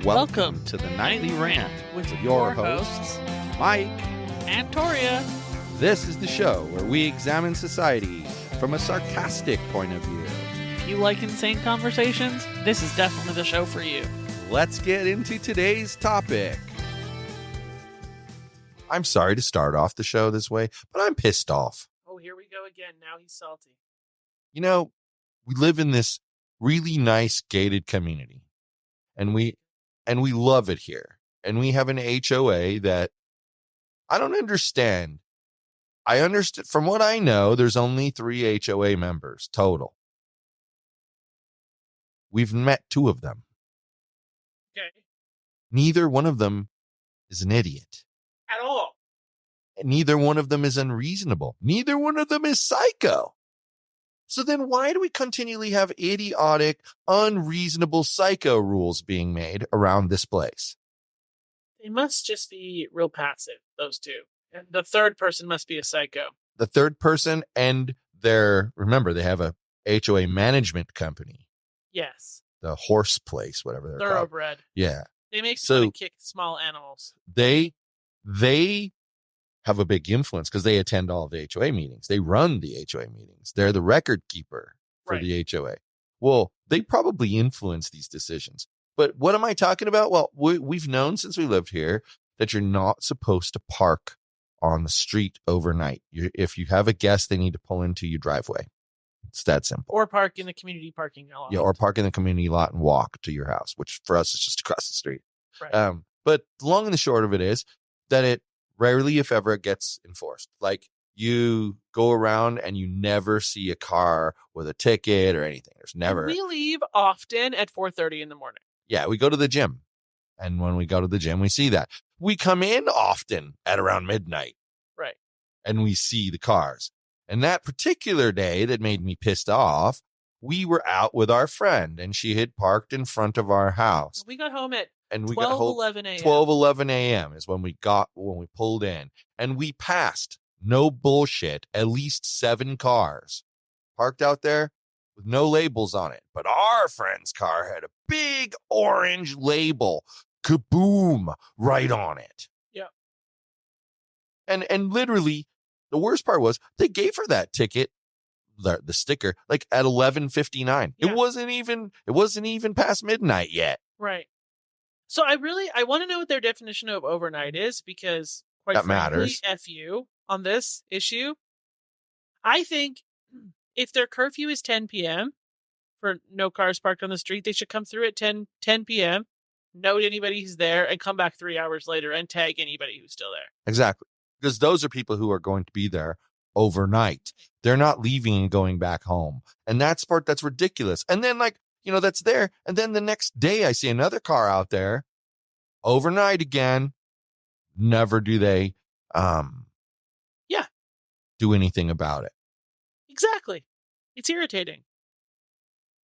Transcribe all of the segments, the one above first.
Welcome to the Nightly Rant with your hosts, Mike and Torya. This is the show where we examine society from a sarcastic point of view. If you like insane conversations, this is definitely the show for you. Let's get into today's topic. I'm sorry to start off the show this way, but I'm pissed off. Oh, here we go again. Now he's salty. You know, we live in this really nice gated community, and we love it here. And we have an HOA that I don't understand. I understand, from what I know, there's only 3 HOA members total. We've met 2 of them. Okay. Neither one of them is an idiot. At all. And neither one of them is unreasonable. Neither one of them is psycho. So then why do we continually have idiotic, unreasonable psycho rules being made around this place? They must just be real passive, those 2. And the third person must be a psycho. The third person and remember, they have a HOA management company. Yes. The horse place, whatever they're called. Thoroughbred. Yeah. They make fun of kick small animals. They have a big influence because they attend all of the HOA meetings. They run the HOA meetings. They're the record keeper for the HOA. Well, they probably influence these decisions. But what am I talking about? Well, we've known since we lived here that you're not supposed to park on the street overnight. If you have a guest, they need to pull into your driveway. It's that simple. Or park in the community parking lot. Yeah, or park in the community lot and walk to your house, which for us is just across the street. Right. But the long and the short of it is that it rarely, if ever, gets enforced. Like, you go around and you never see a car with a ticket or anything. There's never. And we leave often at 4:30 in the morning. Yeah, we go to the gym. And when we go to the gym, we see that. We come in often at around midnight. Right. And we see the cars. And that particular day that made me pissed off, we were out with our friend and she had parked in front of our house. We got home at and we 11 a.m. 12:11 a.m. is when we pulled in, and we passed, no bullshit, at least 7 cars parked out there with no labels on it. But our friend's car had a big orange label, kaboom, right on it. Yeah. And literally, the worst part was they gave her that ticket, the sticker, like at 11:59. Yeah. It wasn't even past midnight yet. Right. So I want to know what their definition of overnight is, because quite that frankly, matters. F you on this issue. I think if their curfew is 10 p.m. for no cars parked on the street, they should come through at 10 p.m., note anybody who's there, and come back 3 hours later and tag anybody who's still there. Exactly. Because those are people who are going to be there overnight. They're not leaving and going back home. And that's ridiculous. And then, that's there. And then the next day I see another car out there overnight again. Never do they do anything about it. Exactly. It's irritating.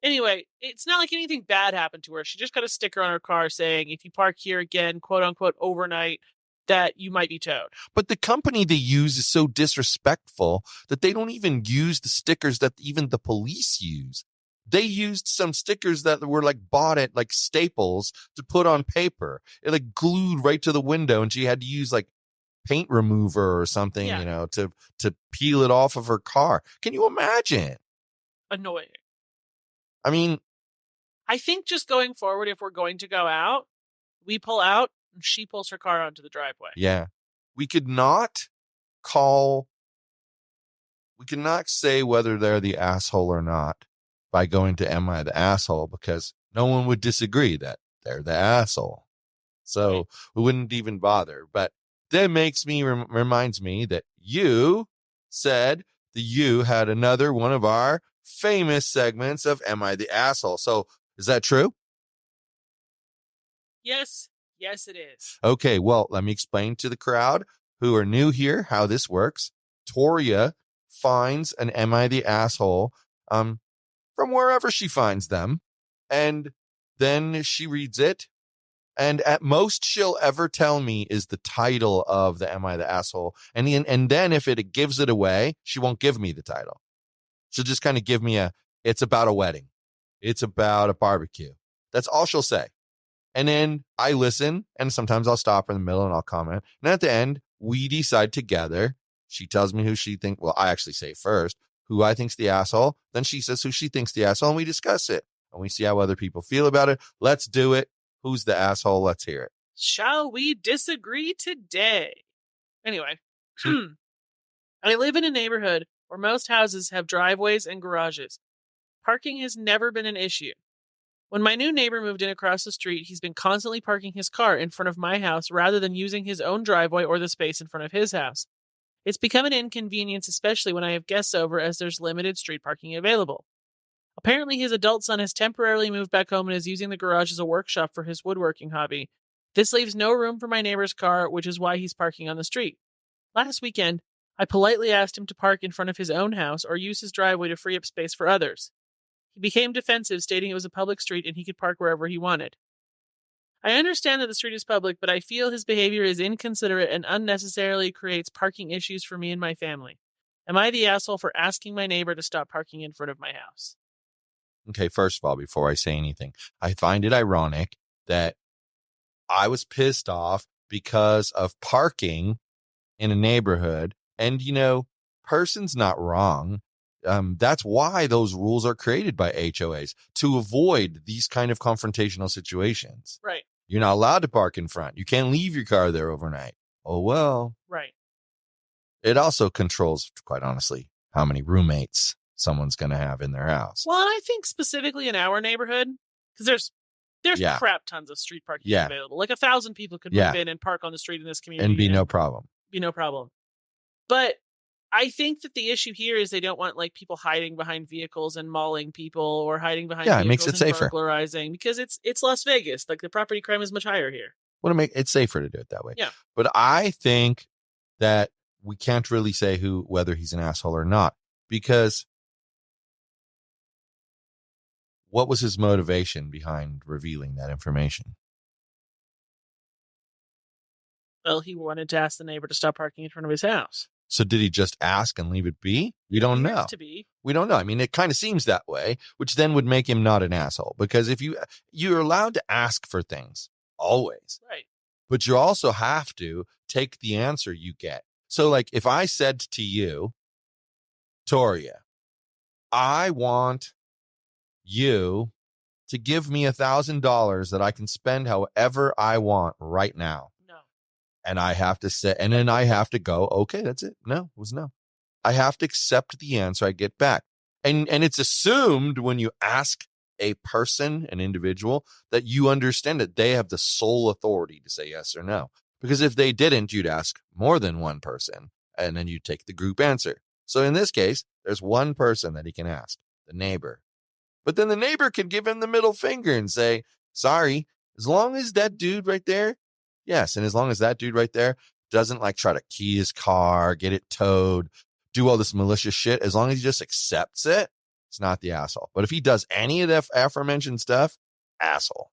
Anyway, it's not like anything bad happened to her. She just got a sticker on her car saying, if you park here again, quote unquote, overnight, that you might be towed. But the company they use is so disrespectful that they don't even use the stickers that even the police use. They used some stickers that were bought at Staples to put on paper. It glued right to the window, and she had to use paint remover or something, to peel it off of her car. Can you imagine? Annoying. I mean, I think just going forward, if we're going to go out, we pull out, and she pulls her car onto the driveway. Yeah. We could not say whether they're the asshole or not by going to Am I the Asshole, because no one would disagree that they're the asshole. So Right. We wouldn't even bother. But that reminds me that you said that you had another one of our famous segments of Am I the Asshole? So is that true? Yes, it is. Okay, well, let me explain to the crowd who are new here how this works. Torya finds an Am I the Asshole from wherever she finds them, and then she reads it, and at most she'll ever tell me is the title of the Am I the Asshole, and then if it gives it away, she won't give me the title. She'll just kind of give me it's about a wedding. It's about a barbecue. That's all she'll say. And then I listen, and sometimes I'll stop in the middle and I'll comment. And at the end, we decide together. She tells me who she thinks. Well, I actually say first who I think's the asshole. Then she says who she thinks the asshole, and we discuss it. And we see how other people feel about it. Let's do it. Who's the asshole? Let's hear it. Shall we disagree today? Anyway, I live in a neighborhood where most houses have driveways and garages. Parking has never been an issue. When my new neighbor moved in across the street, he's been constantly parking his car in front of my house rather than using his own driveway or the space in front of his house. It's become an inconvenience, especially when I have guests over, as there's limited street parking available. Apparently, his adult son has temporarily moved back home and is using the garage as a workshop for his woodworking hobby. This leaves no room for my neighbor's car, which is why he's parking on the street. Last weekend, I politely asked him to park in front of his own house or use his driveway to free up space for others. He became defensive, stating it was a public street and he could park wherever he wanted. I understand that the street is public, but I feel his behavior is inconsiderate and unnecessarily creates parking issues for me and my family. Am I the asshole for asking my neighbor to stop parking in front of my house? Okay, first of all, before I say anything, I find it ironic that I was pissed off because of parking in a neighborhood. And, person's not wrong. That's why those rules are created by HOAs, to avoid these kind of confrontational situations. Right. You're not allowed to park in front. You can't leave your car there overnight. Oh, well. Right. It also controls, quite honestly, how many roommates someone's going to have in their house. Well, and I think specifically in our neighborhood, because there's crap tons of street parking available. Like 1,000 people could move in and park on the street in this community. And be no problem. Be no problem. But I think that the issue here is they don't want people hiding behind vehicles and mauling people or hiding behind vehicles it makes it and safer. burglarizing, because it's Las Vegas. The property crime is much higher here. Well, it's safer to do it that way. Yeah. But I think that we can't really say whether he's an asshole or not, because what was his motivation behind revealing that information? Well, he wanted to ask the neighbor to stop parking in front of his house. So did he just ask and leave it be? We don't know. We don't know. I mean, it kind of seems that way, which then would make him not an asshole, because if you're allowed to ask for things always, right? But you also have to take the answer you get. So, like, if I said to you, Torya, I want you to give me $1,000 that I can spend however I want right now. And I have to say, and then I have to go, okay, that's it. No, it was no. I have to accept the answer I get back. And it's assumed when you ask a person, an individual, that you understand that they have the sole authority to say yes or no. Because if they didn't, you'd ask more than one person, and then you take the group answer. So in this case, there's one person that he can ask, the neighbor. But then the neighbor can give him the middle finger and say, sorry, as long as that dude right there, yes, and as long as that dude right there doesn't try to key his car, get it towed, do all this malicious shit, as long as he just accepts it, it's not the asshole. But if he does any of the aforementioned stuff, asshole.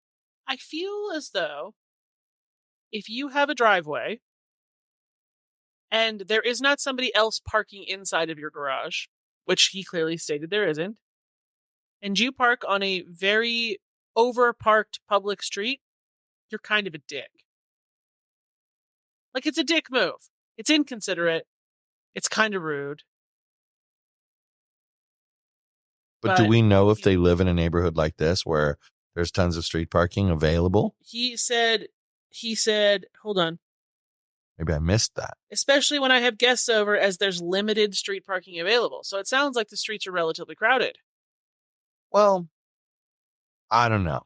I feel as though if you have a driveway and there is not somebody else parking inside of your garage, which he clearly stated there isn't, and you park on a very over-parked public street, you're kind of a dick. It's a dick move. It's inconsiderate. It's kind of rude. But do we know if they live in a neighborhood like this where there's tons of street parking available? He said, hold on. Maybe I missed that. Especially when I have guests over, as there's limited street parking available. So it sounds like the streets are relatively crowded. Well, I don't know.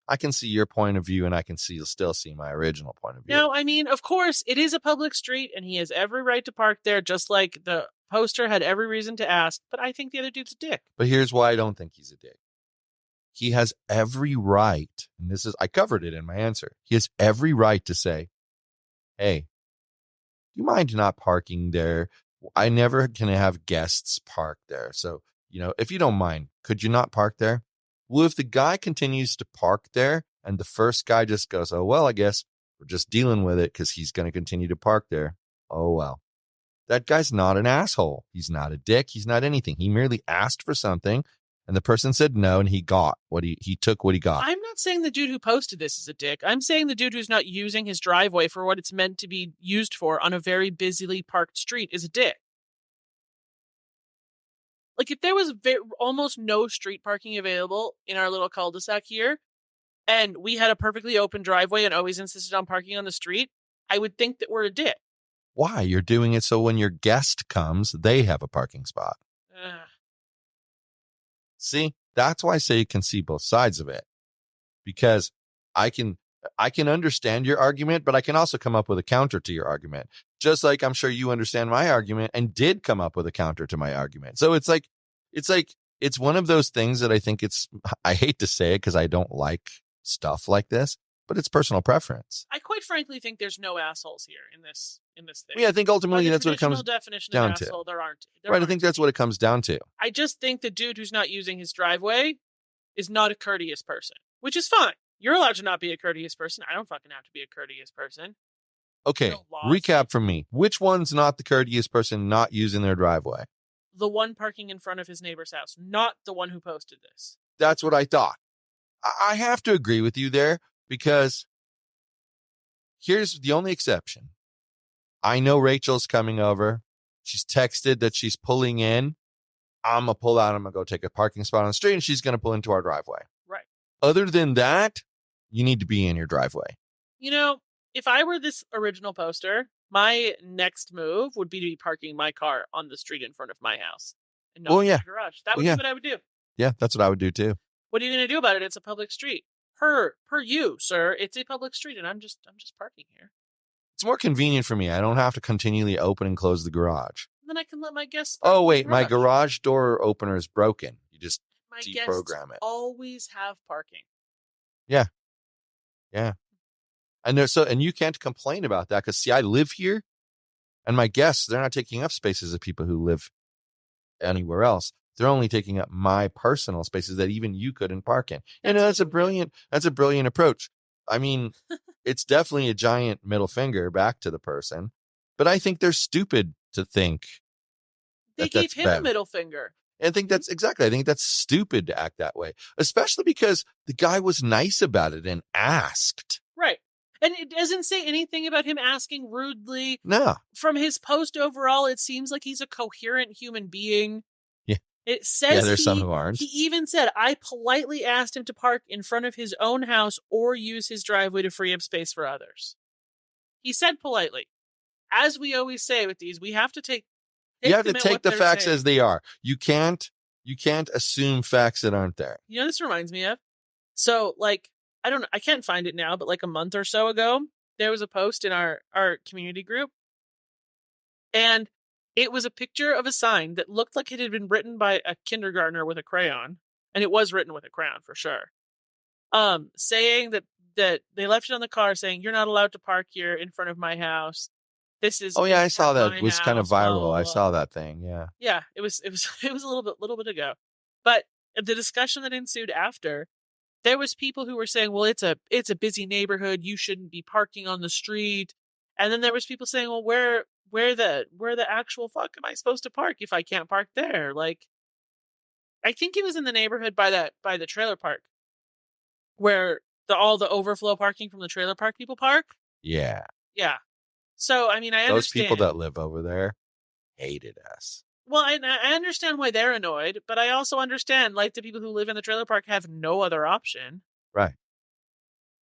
I can see your point of view, and I can still see my original point of view. No, I mean, of course, it is a public street, and he has every right to park there, just like the poster had every reason to ask. But I think the other dude's a dick. But here's why I don't think he's a dick. He has every right, and I covered it in my answer. He has every right to say, hey, do you mind not parking there? I never can have guests park there. So, if you don't mind, could you not park there? Well, if the guy continues to park there and the first guy just goes, oh, well, I guess we're just dealing with it because he's going to continue to park there. Oh, well, that guy's not an asshole. He's not a dick. He's not anything. He merely asked for something And the person said no, and he got what he took what he got. I'm not saying the dude who posted this is a dick. I'm saying the dude who's not using his driveway for what it's meant to be used for on a very busily parked street is a dick. Like, if there was almost no street parking available in our little cul-de-sac here, and we had a perfectly open driveway and always insisted on parking on the street, I would think that we're a dick. Why? You're doing it so when your guest comes, they have a parking spot. See, that's why I say you can see both sides of it, because I can understand your argument, but I can also come up with a counter to your argument. Just like I'm sure you understand my argument and did come up with a counter to my argument. So it's one of those things that I hate to say it because I don't like stuff like this, but it's personal preference. I quite frankly think there's no assholes here in this thing. Yeah, I think ultimately that's what it comes definition down of asshole, to. There aren't. I think that's what it comes down to. I just think the dude who's not using his driveway is not a courteous person, which is fine. You're allowed to not be a courteous person. I don't fucking have to be a courteous person. Okay, recap for me. Which one's not the courteous person not using their driveway? The one parking in front of his neighbor's house, not the one who posted this. That's what I thought. I have to agree with you there, because here's the only exception. I know Rachel's coming over. She's texted that she's pulling in. I'm going to pull out. I'm going to go take a parking spot on the street, and she's going to pull into our driveway. Right. Other than that, you need to be in your driveway. You know, if I were this original poster, my next move would be to be parking my car on the street in front of my house and not in the garage. That would be what I would do. Yeah, that's what I would do too. What are you going to do about it? It's a public street. Per you, sir. It's a public street, and I'm just parking here. It's more convenient for me. I don't have to continually open and close the garage. Then I can let my guests. Oh wait, my garage door opener is broken. You just deprogram it. Always have parking. Yeah. And you can't complain about that, because see, I live here, and my guests, they're not taking up spaces of people who live anywhere else. They're only taking up my personal spaces that even you couldn't park in. And that's a brilliant approach. I mean, it's definitely a giant middle finger back to the person, but I think they're stupid to think they gave him a middle finger. And I think I think that's stupid to act that way, especially because the guy was nice about it and asked. Right. And it doesn't say anything about him asking rudely. No. From his post overall, it seems like he's a coherent human being. Yeah. It says there's some who aren't. He even said, I politely asked him to park in front of his own house or use his driveway to free up space for others. He said politely. As we always say with these, we have to take the facts as they are. You can't assume facts that aren't there. You know, this reminds me of. So, I can't find it now, but like a month or so ago, there was a post in our community group, and it was a picture of a sign that looked like it had been written by a kindergartner with a crayon, and it was written with a crayon for sure. Saying that they left it on the car, saying, "You're not allowed to park here in front of my house. This is." Oh yeah, I saw that. It was kind of viral. I saw that thing. Yeah. Yeah, it was a little bit ago, but the discussion that ensued after. There was people who were saying, well, it's a busy neighborhood. You shouldn't be parking on the street. And then there was people saying, well, where the actual fuck am I supposed to park if I can't park there? Like, I think it was in the neighborhood by the trailer park where all the overflow parking from the trailer park people park. Yeah. Yeah. So, I mean, I understand. Those people that live over there hated us. Well, I understand why they're annoyed, but I also understand, like, the people who live in the trailer park have no other option. Right.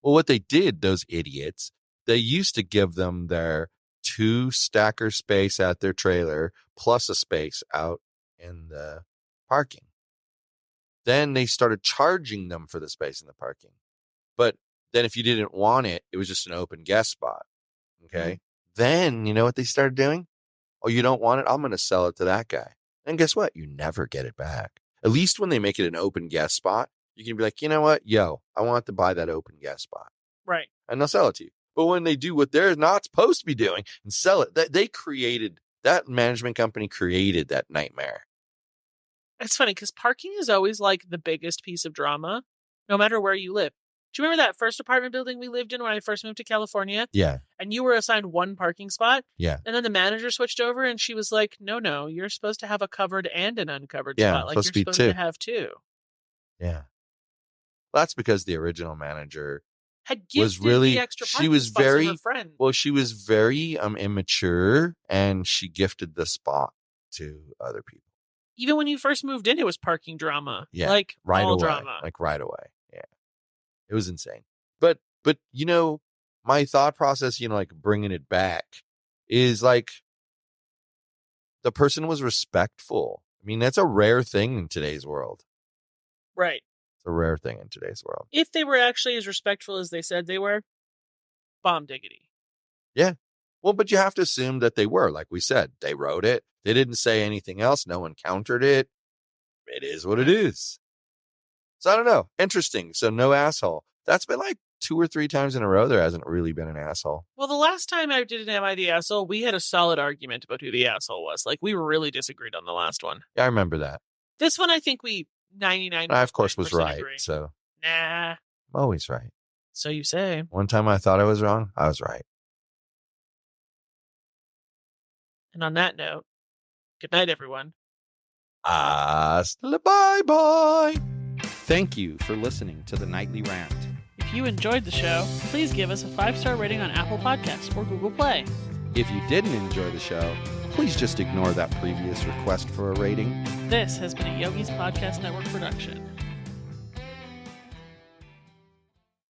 Well, what they did, those idiots, they used to give them their 2 stacker space at their trailer plus a space out in the parking. Then they started charging them for the space in the parking. But then if you didn't want it, it was just an open guest spot. Okay. Mm-hmm. Then you know what they started doing? Oh, you don't want it? I'm going to sell it to that guy. And guess what? You never get it back. At least when they make it an open guest spot, you can be like, you know what? Yo, I want to buy that open guest spot. Right. And they'll sell it to you. But when they do what they're not supposed to be doing and sell it, that management company created that nightmare. It's funny because parking is always like the biggest piece of drama, no matter where you live. Do you remember that first apartment building we lived in when I first moved to California? Yeah. And you were assigned one parking spot? Yeah. And then the manager switched over and she was like, no, you're supposed to have a covered and an uncovered Yeah, spot. Like, supposed to be you're supposed two. to have two. Yeah. That's because the original manager Had gifted was really, the extra she parking was spots to very, her friend. well, she was very immature, and she gifted the spot to other people. Even when you first moved in, it was parking drama. Yeah. Like, Right all away. drama. Like right away. Yeah. It was insane. But, you know, my thought process, you know, like bringing it back is like the person was respectful. I mean, that's a rare thing in today's world. Right. It's a rare thing in today's world. If they were actually as respectful as they said they were, bomb diggity. Yeah. Well, but you have to assume that they were. Like we said, they wrote it. They didn't say anything else. No one countered it. It is what it is. So I don't know. Interesting. So no asshole. That's been like 2 or 3 times in a row. There hasn't really been an asshole. Well, the last time I did an Am I the Asshole, we had a solid argument about who the asshole was. Like, we really disagreed on the last one. Yeah, I remember that. This one, I think we 99%. I, of course, was right. agree. So Nah. I'm always right. So you say. One time I thought I was wrong. I was right. And on that note, good night, everyone. Hasta bye-bye. Thank you for listening to the Nightly Rant. If you enjoyed the show, please give us a 5-star rating on Apple Podcasts or Google Play. If you didn't enjoy the show, please just ignore that previous request for a rating. This has been a Yogi's Podcast Network production.